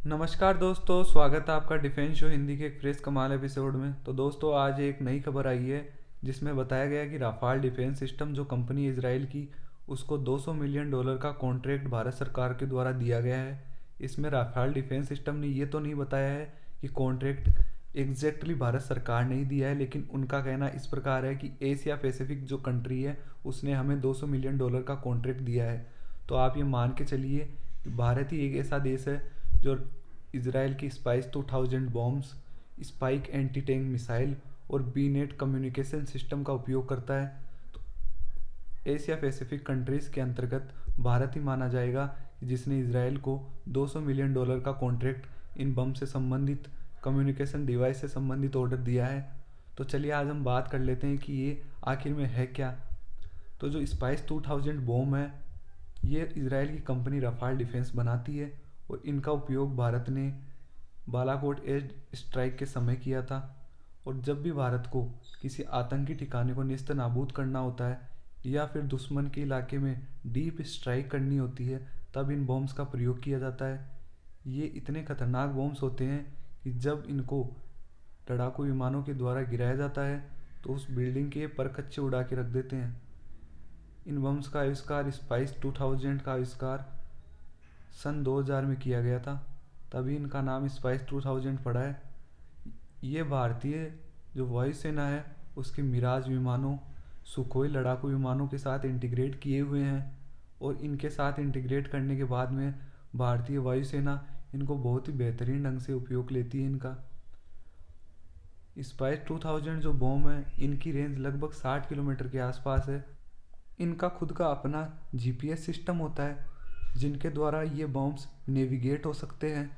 नमस्कार दोस्तों, स्वागत है आपका डिफेंस शो हिंदी के एक फ्रेश कमाल एपिसोड में। तो दोस्तों, आज एक नई खबर आई है जिसमें बताया गया कि राफाल डिफेंस सिस्टम जो कंपनी इजराइल की, उसको $200 मिलियन का कॉन्ट्रैक्ट भारत सरकार के द्वारा दिया गया है। इसमें राफाल डिफेंस सिस्टम ने ये तो नहीं बताया है कि कॉन्ट्रैक्ट एग्जैक्टली भारत सरकार ने ही दिया है, लेकिन उनका कहना इस प्रकार है कि एशिया पैसिफिक जो कंट्री है उसने हमें $200 मिलियन का कॉन्ट्रैक्ट दिया है। तो आप ये मान के चलिए कि भारत ही एक ऐसा देश है जो इसराइल की spice 2000 bombs, spike anti tank missile और बी नेट कम्युनिकेशन सिस्टम का उपयोग करता है। तो एशिया पैसिफिक कंट्रीज़ के अंतर्गत भारत ही माना जाएगा कि जिसने इसराइल को $200 मिलियन का कॉन्ट्रैक्ट इन बम से संबंधित, कम्युनिकेशन डिवाइस से संबंधित ऑर्डर दिया है। तो चलिए आज हम बात कर लेते हैं कि ये आखिर में है क्या। तो जो स्पाइस 2000 बॉम्ब है, ये इसराइल की कंपनी रफाल डिफेंस बनाती है और इनका उपयोग भारत ने बालाकोट एयर स्ट्राइक के समय किया था। और जब भी भारत को किसी आतंकी ठिकाने को नेस्त नाबूद करना होता है या फिर दुश्मन के इलाके में डीप स्ट्राइक करनी होती है, तब इन बॉम्ब्स का प्रयोग किया जाता है। ये इतने खतरनाक बॉम्ब्स होते हैं कि जब इनको लड़ाकू विमानों के द्वारा गिराया जाता है तो उस बिल्डिंग के परखच्चे उड़ा के रख देते हैं। इन बम्स का आविष्कार, स्पाइस 2000 का आविष्कार सन 2000 में किया गया था, तभी इनका नाम स्पाइस 2000 पड़ा है। ये भारतीय जो वायुसेना है उसके मिराज विमानों, सुखोई लड़ाकू विमानों के साथ इंटीग्रेट किए हुए हैं और इनके साथ इंटीग्रेट करने के बाद में भारतीय वायुसेना इनको बहुत ही बेहतरीन ढंग से उपयोग लेती है इनका। स्पाइस 2000 जो बॉम्ब है, इनकी रेंज लगभग 60 किलोमीटर के आसपास है। इनका खुद का अपना जीपीएस सिस्टम होता है जिनके द्वारा ये बम्स नेविगेट हो सकते हैं।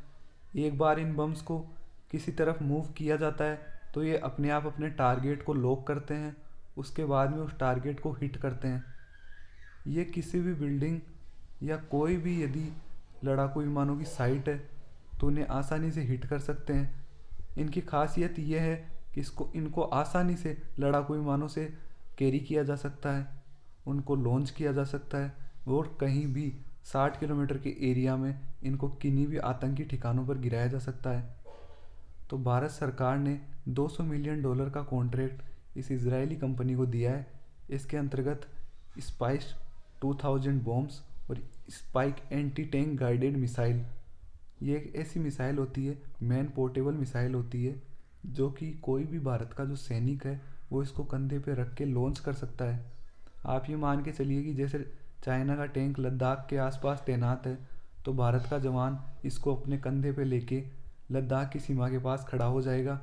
एक बार इन बम्स को किसी तरफ मूव किया जाता है तो ये अपने आप अपने टारगेट को लॉक करते हैं, उसके बाद में उस टारगेट को हिट करते हैं। ये किसी भी बिल्डिंग या कोई भी यदि लड़ाकू विमानों की साइट है तो उन्हें आसानी से हिट कर सकते हैं। इनकी खासियत यह है कि इनको आसानी से लड़ाकू विमानों से कैरी किया जा सकता है, उनको लॉन्च किया जा सकता है और कहीं भी 60 किलोमीटर के एरिया में इनको किन्हीं भी आतंकी ठिकानों पर गिराया जा सकता है। तो भारत सरकार ने $200 मिलियन का कॉन्ट्रैक्ट इस इजरायली कंपनी को दिया है। इसके अंतर्गत स्पाइस 2000 बॉम्ब्स और spike anti tank guided missile, ये एक ऐसी मिसाइल होती है, मैन पोर्टेबल मिसाइल होती है, जो कि कोई भी भारत का जो सैनिक है वो इसको कंधे पे रख के लॉन्च कर सकता है। आप ये मान के चलिए कि जैसे चाइना का टैंक लद्दाख के आसपास तैनात है, तो भारत का जवान इसको अपने कंधे पे लेके लद्दाख की सीमा के पास खड़ा हो जाएगा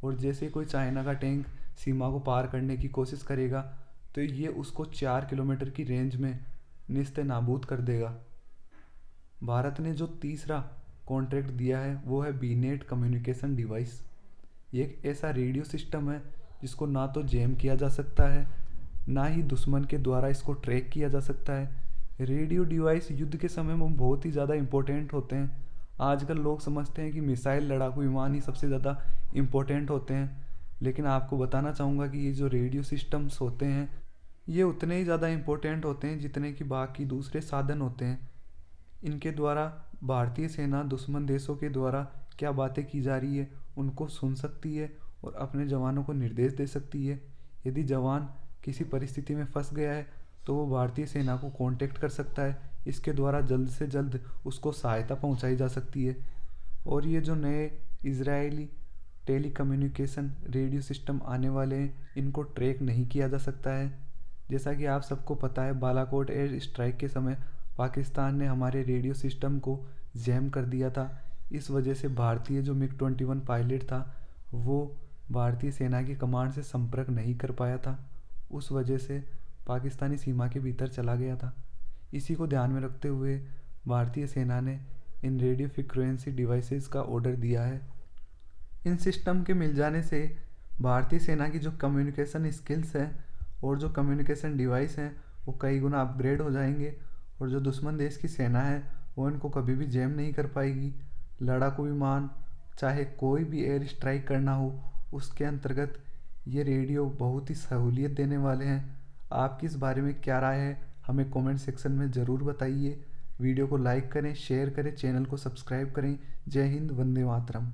और जैसे कोई चाइना का टैंक सीमा को पार करने की कोशिश करेगा तो ये उसको 4 किलोमीटर की रेंज में निस्ते नाबूद कर देगा। भारत ने जो तीसरा कॉन्ट्रैक्ट दिया है वो है बीनेट कम्युनिकेशन डिवाइस। ये एक ऐसा रेडियो सिस्टम है जिसको ना तो जैम किया जा सकता है, ना ही दुश्मन के द्वारा इसको ट्रैक किया जा सकता है। रेडियो डिवाइस युद्ध के समय में बहुत ही ज़्यादा इम्पोर्टेंट होते हैं। आजकल लोग समझते हैं कि मिसाइल लड़ाकू विमान ही सबसे ज़्यादा इम्पोर्टेंट होते हैं, लेकिन आपको बताना चाहूँगा कि ये जो रेडियो सिस्टम्स होते हैं ये उतने ही ज़्यादा इम्पोर्टेंट होते हैं जितने कि बाकी दूसरे साधन होते हैं। इनके द्वारा भारतीय सेना दुश्मन देशों के द्वारा क्या बातें की जा रही है उनको सुन सकती है और अपने जवानों को निर्देश दे सकती है। यदि जवान किसी परिस्थिति में फंस गया है तो वो भारतीय सेना को कांटेक्ट कर सकता है। इसके द्वारा जल्द से जल्द उसको सहायता पहुंचाई जा सकती है। और ये जो नए इजरायली टेलीकम्युनिकेशन रेडियो सिस्टम आने वाले हैं, इनको ट्रैक नहीं किया जा सकता है। जैसा कि आप सबको पता है, बालाकोट एयर स्ट्राइक के समय पाकिस्तान ने हमारे रेडियो सिस्टम को जैम कर दिया था। इस वजह से भारतीय जो MiG-21 पायलट था वो भारतीय सेना की कमांड से संपर्क नहीं कर पाया था, उस वजह से पाकिस्तानी सीमा के भीतर चला गया था। इसी को ध्यान में रखते हुए भारतीय सेना ने इन रेडियो फ्रिक्वेंसी डिवाइसेस का ऑर्डर दिया है। इन सिस्टम के मिल जाने से भारतीय सेना की जो कम्युनिकेशन स्किल्स हैं और जो कम्युनिकेशन डिवाइस हैं वो कई गुना अपग्रेड हो जाएंगे और जो दुश्मन देश की सेना है वो इनको कभी भी जैम नहीं कर पाएगी। लड़ाकू विमान चाहे कोई भी एयर स्ट्राइक करना हो, उसके अंतर्गत ये रेडियो बहुत ही सहूलियत देने वाले हैं। आपकी इस बारे में क्या राय है, हमें कमेंट सेक्शन में ज़रूर बताइए। वीडियो को लाइक करें, शेयर करें, चैनल को सब्सक्राइब करें। जय हिंद, वंदे मातरम।